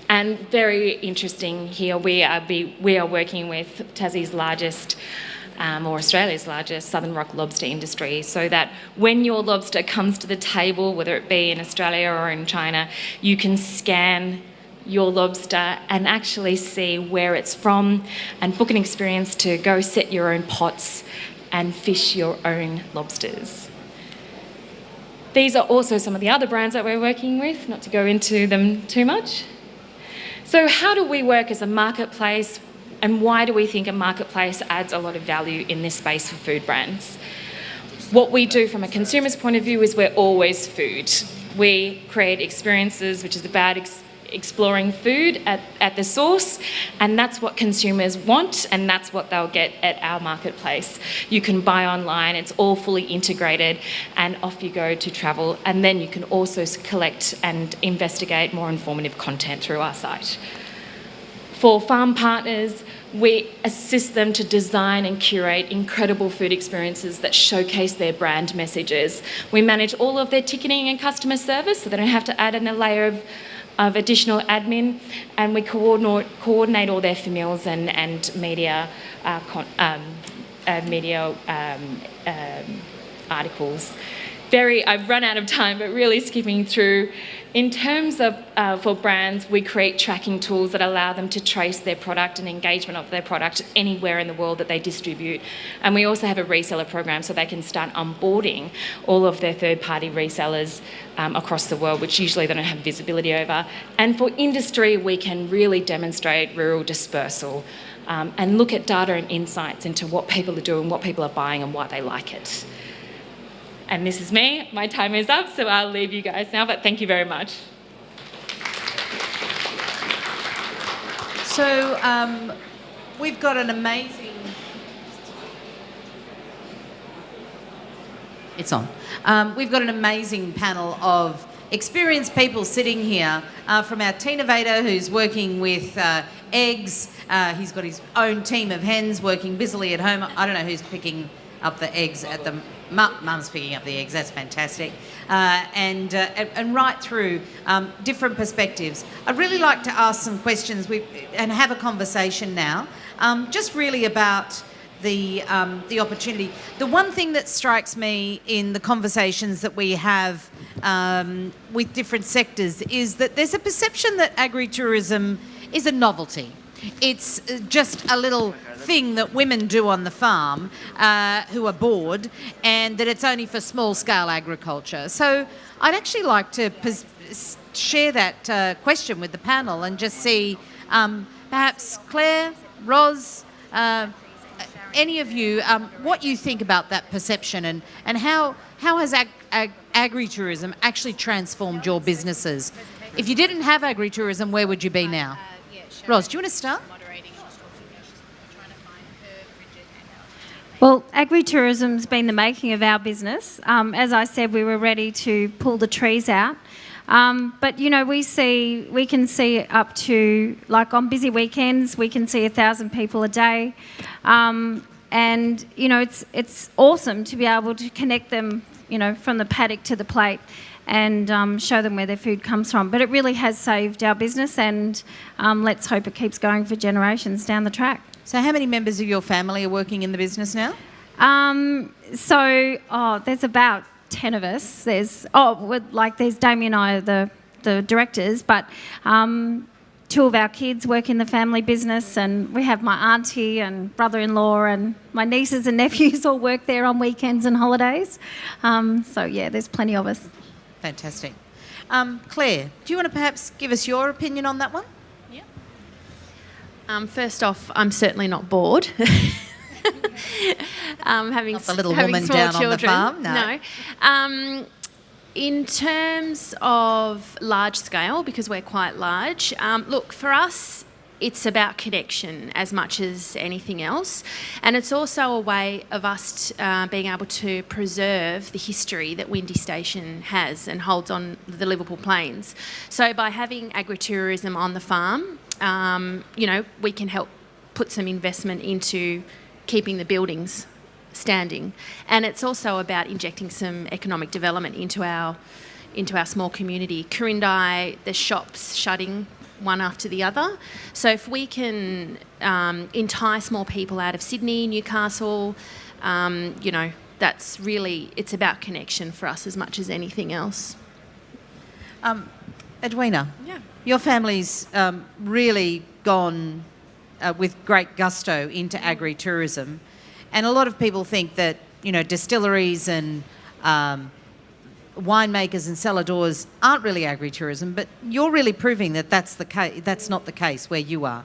And very interesting here, we are working with Tassie's largest, or Australia's largest, Southern Rock lobster industry, so that when your lobster comes to the table, whether it be in Australia or in China, you can scan your lobster and actually see where it's from and book an experience to go set your own pots and fish your own lobsters. These are also some of the other brands that we're working with, not to go into them too much. So how do we work as a marketplace, and why do we think a marketplace adds a lot of value in this space for food brands? What we do from a consumer's point of view is we're always food. We create experiences, which is about exploring food at the source, and that's what consumers want, and that's what they'll get at our marketplace. You can buy online, it's all fully integrated, and off you go to travel, and then you can also collect and investigate more informative content through our site. For farm partners, we assist them to design and curate incredible food experiences that showcase their brand messages. We manage all of their ticketing and customer service, so they don't have to add in a layer of additional admin, and we coordinate all their meals and media articles. I've run out of time, but really skipping through. In terms of, for brands, we create tracking tools that allow them to trace their product and engagement of their product anywhere in the world that they distribute. And we also have a reseller program so they can start onboarding all of their third-party resellers across the world, which usually they don't have visibility over. And for industry, we can really demonstrate rural dispersal and look at data and insights into what people are doing, what people are buying, and why they like it. And this is me. My time is up, so I'll leave you guys now, but thank you very much. So we've got an amazing... It's on. We've got an amazing panel of experienced people sitting here from our Teenovator, who's working with eggs. He's got his own team of hens working busily at home. I don't know who's picking up the eggs at the... Mum's picking up the eggs, that's fantastic. And right through different perspectives. I'd really like to ask some questions and have a conversation now, just really about the opportunity. The one thing that strikes me in the conversations that we have with different sectors is that there's a perception that agritourism is a novelty. It's just a little thing that women do on the farm who are bored, and that it's only for small-scale agriculture. So I'd actually like to share that question with the panel and just see perhaps Clare, Ros, any of you, what you think about that perception and how has agritourism actually transformed your businesses? If you didn't have agritourism, where would you be now? Ros, do you want to start? Well, agritourism's been the making of our business. As I said, we were ready to pull the trees out. But, you know, we can see up to, like on busy weekends, we can see 1,000 people a day. And, you know, it's awesome to be able to connect them, you know, from the paddock to the plate and show them where their food comes from. But it really has saved our business, and let's hope it keeps going for generations down the track. So how many members of your family are working in the business now? There's about 10 of us. There's Damien and I are the directors, but 2 of our kids work in the family business, and we have my auntie and brother-in-law and my nieces and nephews all work there on weekends and holidays. There's plenty of us. Fantastic. Claire, do you want to perhaps give us your opinion on that one? First off, I'm certainly not bored. Having not the little having woman small down children. on the farm, no. In terms of large scale, because we're quite large, look, for us, it's about connection as much as anything else. And it's also a way of us being able to preserve the history that Windy Station has and holds on the Liverpool Plains. So by having agritourism on the farm, we can help put some investment into keeping the buildings standing. And it's also about injecting some economic development into our small community. Kurindai, the shops shutting one after the other. So if we can entice more people out of Sydney, Newcastle, that's really, it's about connection for us as much as anything else. Edwina, Yeah. your family's really gone with great gusto into agritourism, and a lot of people think that, you know, distilleries and winemakers and celladors aren't really agritourism, but you're really proving that that's not the case where you are.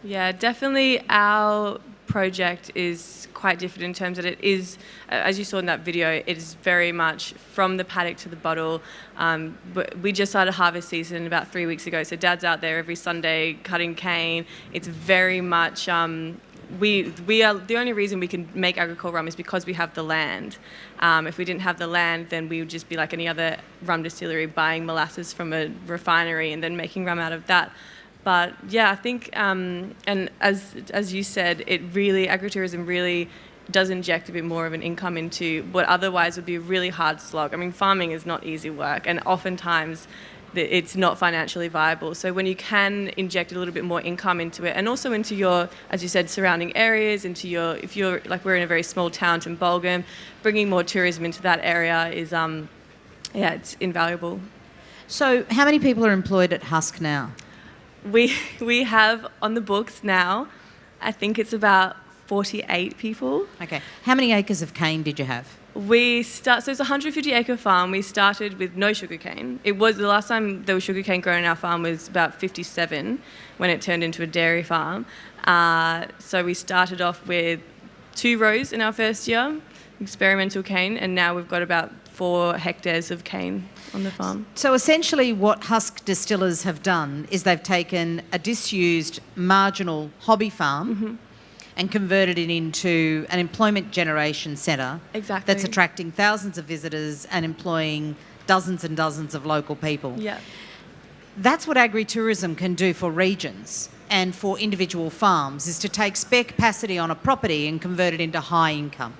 Yeah, definitely our project is quite different in terms that it is, as you saw in that video, it is very much from the paddock to the bottle. But we just started harvest season about 3 weeks ago, so Dad's out there every Sunday cutting cane. It's very much, we are, the only reason we can make agricole rum is because we have the land. If we didn't have the land, then we would just be like any other rum distillery, buying molasses from a refinery and then making rum out of that. But yeah, I think, and as you said, agritourism really does inject a bit more of an income into what otherwise would be a really hard slog. I mean, farming is not easy work, and oftentimes it's not financially viable. So when you can inject a little bit more income into it, and also into your, as you said, surrounding areas, if you're, like we're in a very small town in Bulgham, bringing more tourism into that area is, it's invaluable. So how many people are employed at Husk now? We have on the books now, I think it's about 48 people. Okay. How many acres of cane did you have? So it's a 150-acre farm. We started with no sugarcane. It was the last time there was sugarcane grown on our farm was about 57 when it turned into a dairy farm. So we started off with 2 rows in our first year, experimental cane, and now we've got about 4 hectares of cane on the farm. So essentially what Husk Distillers have done is they've taken a disused marginal hobby farm and converted it into an employment generation centre that's attracting thousands of visitors and employing dozens and dozens of local people. Yeah. That's what agritourism can do for regions and for individual farms, is to take spare capacity on a property and convert it into high income.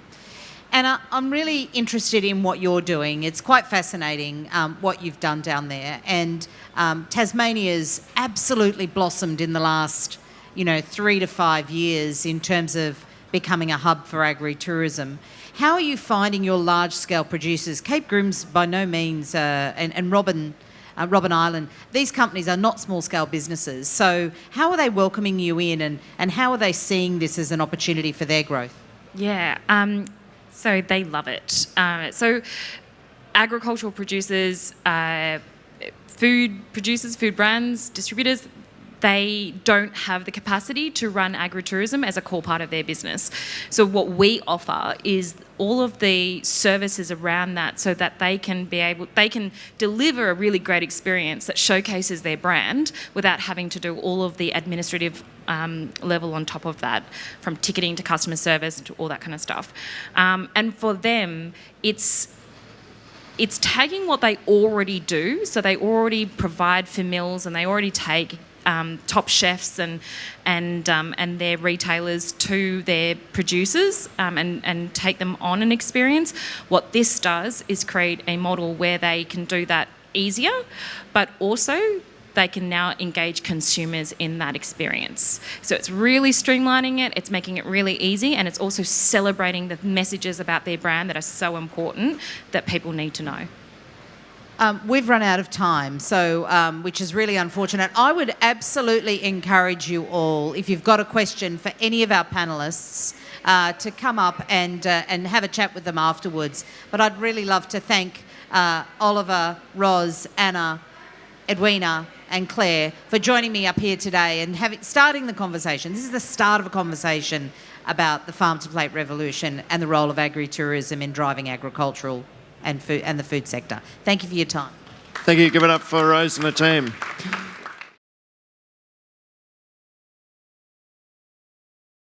And I'm really interested in what you're doing. It's quite fascinating what you've done down there. And Tasmania's absolutely blossomed in the last, 3 to 5 years in terms of becoming a hub for agritourism. How are you finding your large-scale producers? Cape Grim's by no means, and Robin Island, these companies are not small-scale businesses. So how are they welcoming you in, and how are they seeing this as an opportunity for their growth? Yeah, so they love it. So agricultural producers, food producers, food brands, distributors, they don't have the capacity to run agritourism as a core part of their business. So what we offer is all of the services around that so that they can deliver a really great experience that showcases their brand without having to do all of the administrative level on top of that, from ticketing to customer service to all that kind of stuff. And for them, it's tagging what they already do. So they already provide for meals, and they already take top chefs and their retailers to their producers and take them on an experience. What this does is create a model where they can do that easier, but also they can now engage consumers in that experience. So it's really streamlining it, it's making it really easy, and it's also celebrating the messages about their brand that are so important that people need to know. We've run out of time, so which is really unfortunate. I would absolutely encourage you all, if you've got a question for any of our panellists, to come up and have a chat with them afterwards. But I'd really love to thank Oliver, Ros, Anna, Edwina and Clare for joining me up here today and starting the conversation. This is the start of a conversation about the farm-to-plate revolution and the role of agritourism in driving agricultural and the food sector. Thank you for your time. Thank you. Give it up for Rose and the team.